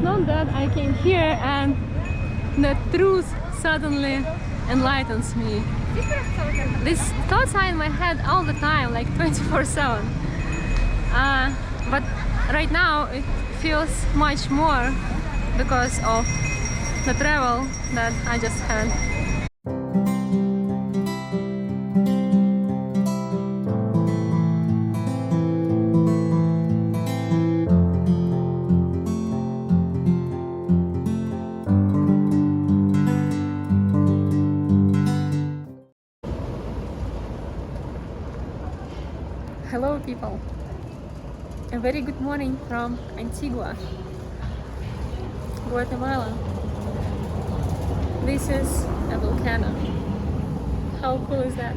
not that I came here and the truth suddenly enlightens me. These thoughts are in my head all the time, like 24/7. But right now it feels much more because of the travel that I just had. Hello people, a very good morning from Antigua, Guatemala. This is a volcano. How cool is that?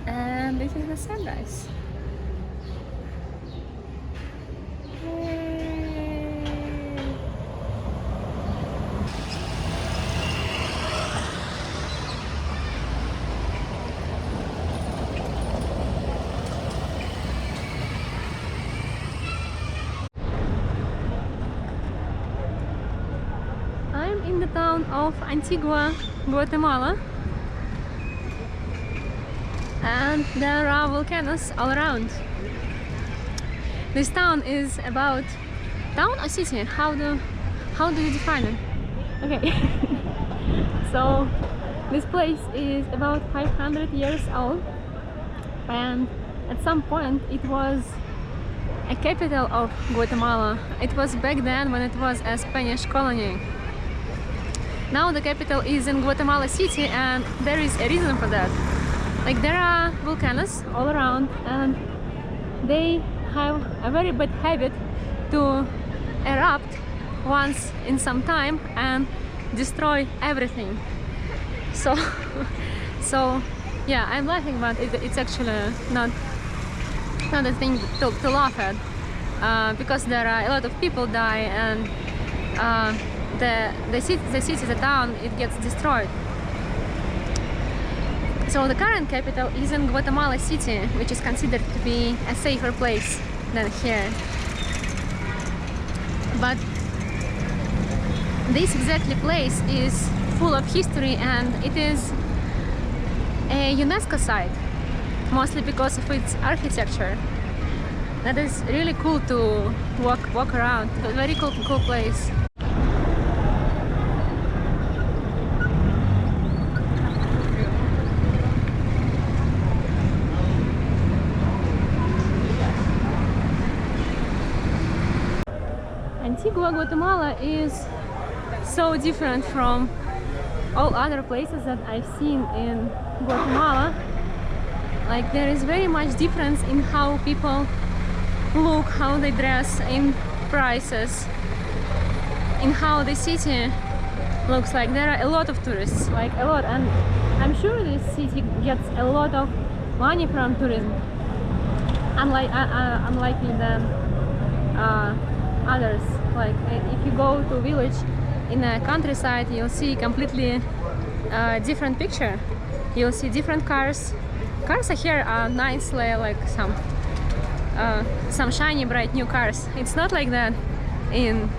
And this is the sunrise. I'm in the town of Antigua, Guatemala, and there are volcanoes all around. This town is about town or city? How do you define it? Okay. So this place is about 500 years old, and at some point it was a capital of Guatemala. It was back then when it was a Spanish colony. Now the capital is in Guatemala City, and there is a reason for that. Like, there are volcanoes all around, and they have a very bad habit to erupt once in some time and destroy everything. So yeah, I'm laughing, but it's actually not a thing to laugh at, because there are a lot of people die, and the city, the town, it gets destroyed. So the current capital is in Guatemala City, which is considered to be a safer place than here. But this exactly place is full of history, and it is a UNESCO site, mostly because of its architecture. That is really cool to walk around. It's a very cool place. Antigua Guatemala is so different from all other places that I've seen in Guatemala. Like, there is very much difference in how people look, how they dress, in prices, in how the city looks like. There are a lot of tourists, like a lot, and I'm sure this city gets a lot of money from tourism, unlikely than others. Like, if you go to a village in a countryside, you'll see completely different picture. You'll see different cars. Cars here are nice, like some shiny, bright new cars. It's not like that in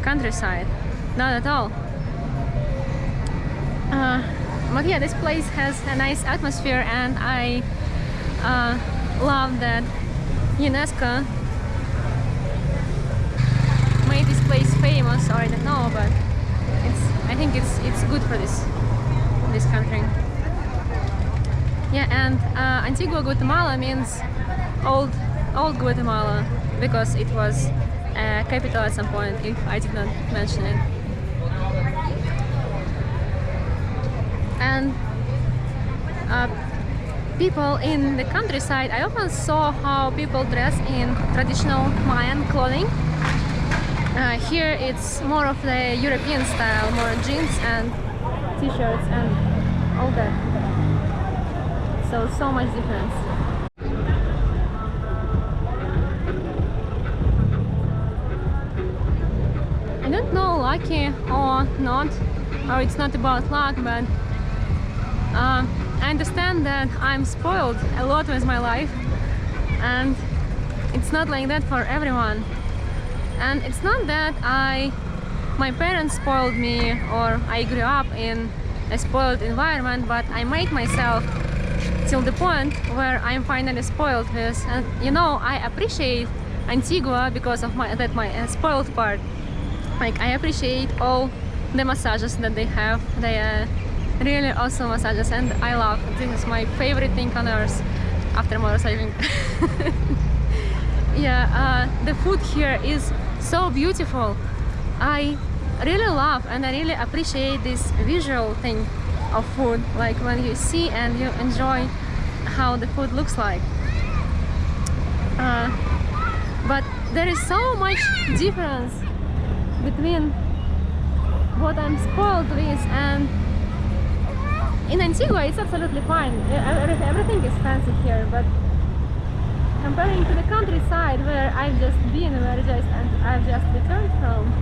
countryside, not at all. But yeah, this place has a nice atmosphere, and I love that UNESCO made this place famous, or I don't know, but I think it's good for this country. Yeah, and Antigua Guatemala means old Guatemala, because it was a capital at some point, if I did not mention it. And people in the countryside, I often saw how people dress in traditional Mayan clothing. Here it's more of the European style, more jeans and t-shirts and all that. So much difference. I don't know, lucky or not, or it's not about luck, but I understand that I'm spoiled a lot with my life, and it's not like that for everyone. And it's not that my parents spoiled me or I grew up in a spoiled environment, but I made myself till the point where I'm finally spoiled with. And you know, I appreciate Antigua because of my spoiled part. Like, I appreciate all the massages that they have. They are really awesome massages, and I love. This is my favorite thing on earth after motorcycling. Yeah, the food here is so beautiful. I really love and I really appreciate this visual thing of food, like when you see and you enjoy how the food looks like. But there is so much difference between what I'm spoiled with, and in Antigua it's absolutely fine. Everything is fancy here, but comparing to the countryside where I've just been, I've just returned from,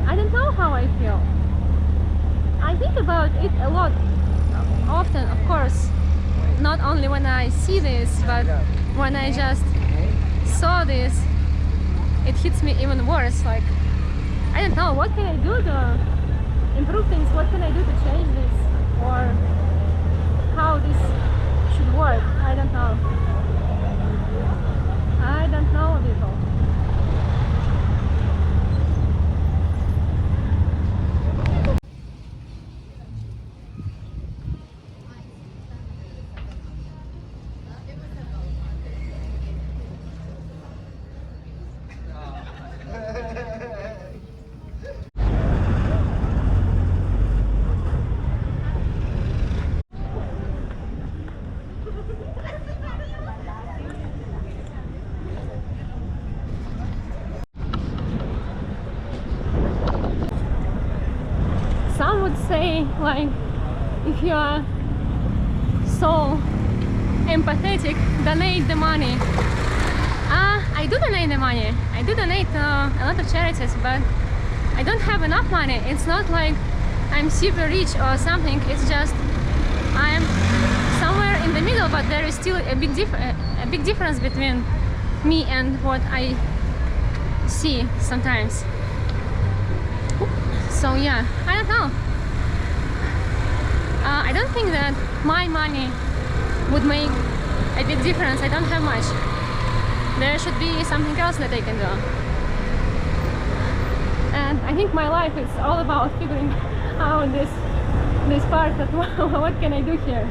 I don't know how I feel. I think about it a lot, often, of course, not only when I see this, but when I just saw this, it hits me even worse. Like, I don't know, what can I do to improve things? What can I do to change this? Or how this should work? I don't know. I don't know, people. Some would say, like, if you are so empathetic, donate the money. I do donate the money. I do donate a lot of charities, but I don't have enough money. It's not like I'm super rich or something. It's just I'm somewhere in the middle, but there is still a big difference between me and what I see sometimes. So yeah, I don't know. I don't think that my money would make a big difference. I don't have much. There should be something else that I can do. And I think my life is all about figuring out this part of what can I do here.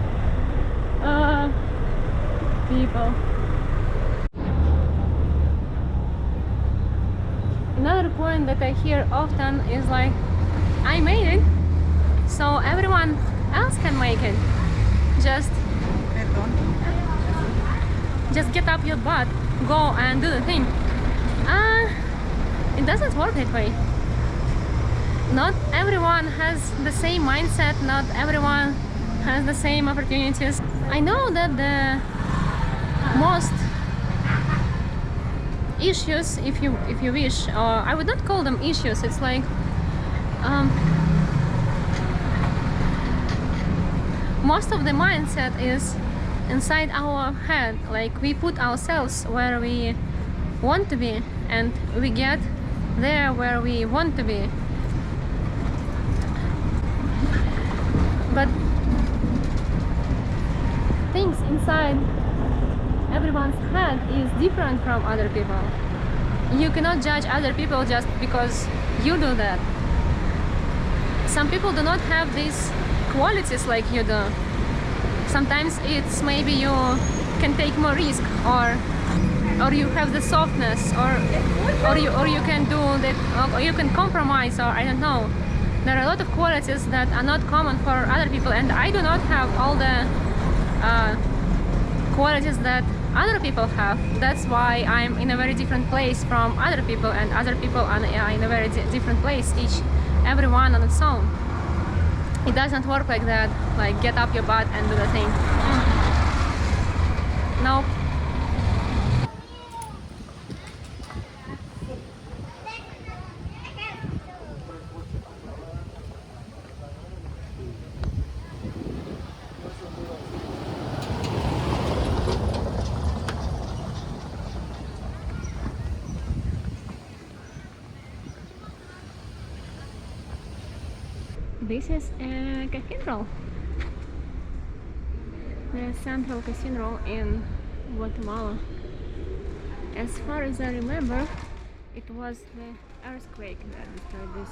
People. Another point that I hear often is like, I made it, so everyone else can make it. Just get up your butt, go and do the thing. It doesn't work that way. Not everyone has the same mindset, not everyone has the same opportunities. I know that the most issues, if you wish, or I would not call them issues, it's like most of the mindset is inside our head. Like, we put ourselves where we want to be, and we get there where we want to be. But things inside everyone's head is different from other people. You cannot judge other people just because you do that. Some people do not have these qualities like you do. Sometimes it's maybe you can take more risk, or you have the softness, or you can do that, or you can compromise, or I don't know. There are a lot of qualities that are not common for other people, and I do not have all the qualities that other people have. That's why I'm in a very different place from other people, and other people are in a very different place, everyone on its own. It doesn't work like that, like get up your butt and do the thing. Nope. This is a cathedral, the central cathedral in Guatemala. As far as I remember, it was the earthquake that destroyed this.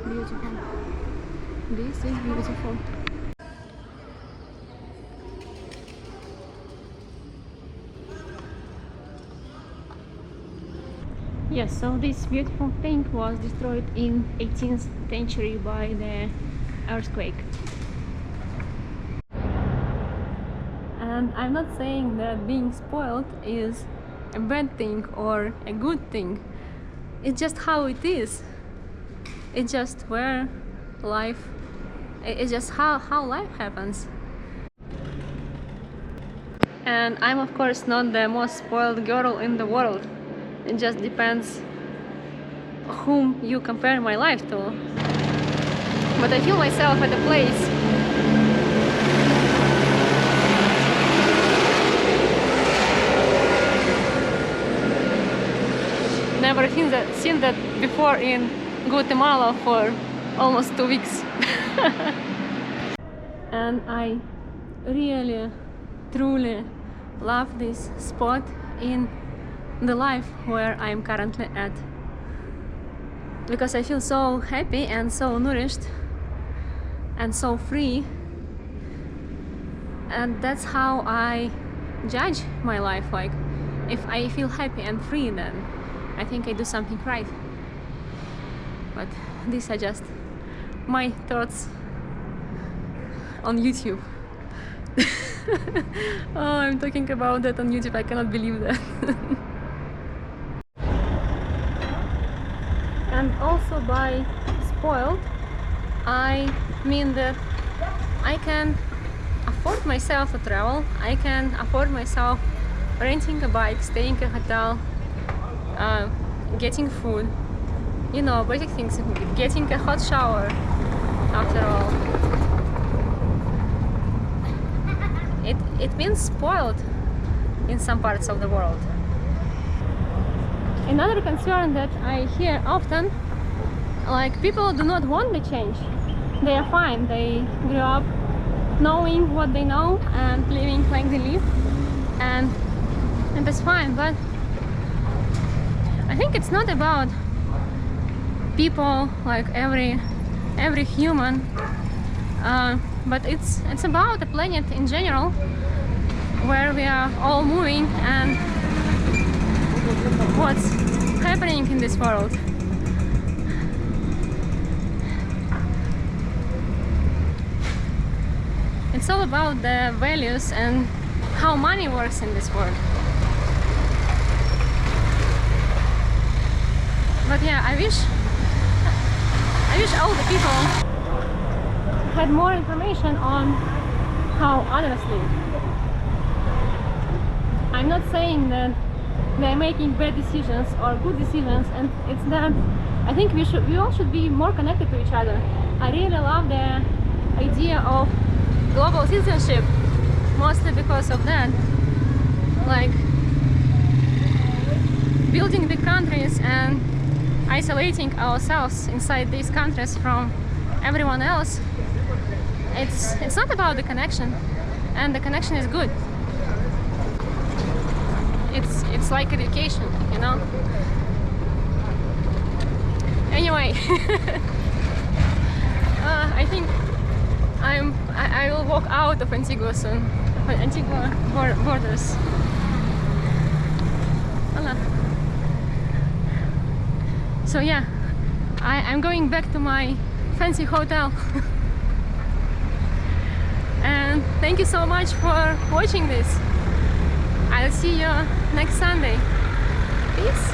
Beautiful. This is beautiful. Yes, so this beautiful thing was destroyed in 18th century by the earthquake. And I'm not saying that being spoiled is a bad thing or a good thing. It's just how it is. It's just where life, it's just how life happens. And I'm of course not the most spoiled girl in the world. It just depends whom you compare my life to. But I feel myself at a place never seen that before in Guatemala for almost 2 weeks. And I really, truly love this spot in the life where I'm currently at, because I feel so happy and so nourished and so free, and that's how I judge my life. Like, if I feel happy and free, then I think I do something right. But these are just my thoughts on YouTube. Oh, I'm talking about that on YouTube, I cannot believe that. And also by spoiled, I mean that I can afford myself to travel, I can afford myself renting a bike, staying in a hotel, getting food, you know, basic things, getting a hot shower, after all. It means spoiled in some parts of the world. Another concern that I hear often, like, people do not want the change. They are fine, they grew up knowing what they know and living like they live, and that's fine. But I think it's not about people, like every human, but it's about the planet in general, where we are all moving and what's happening in this world. It's all about the values and how money works in this world. But yeah, I wish all the people had more information on how others live. I'm not saying that they're making bad decisions or good decisions, and it's that I think we all should be more connected to each other. I really love the idea of global citizenship, mostly because of that. Like, building big countries and isolating ourselves inside these countries from everyone else, it's not about the connection, and the connection is good. It's like education, you know. Anyway, I think I will walk out of Antigua soon, Antigua borders. Voila. So yeah, I'm going back to my fancy hotel. And thank you so much for watching this. I'll see you next Sunday. Peace.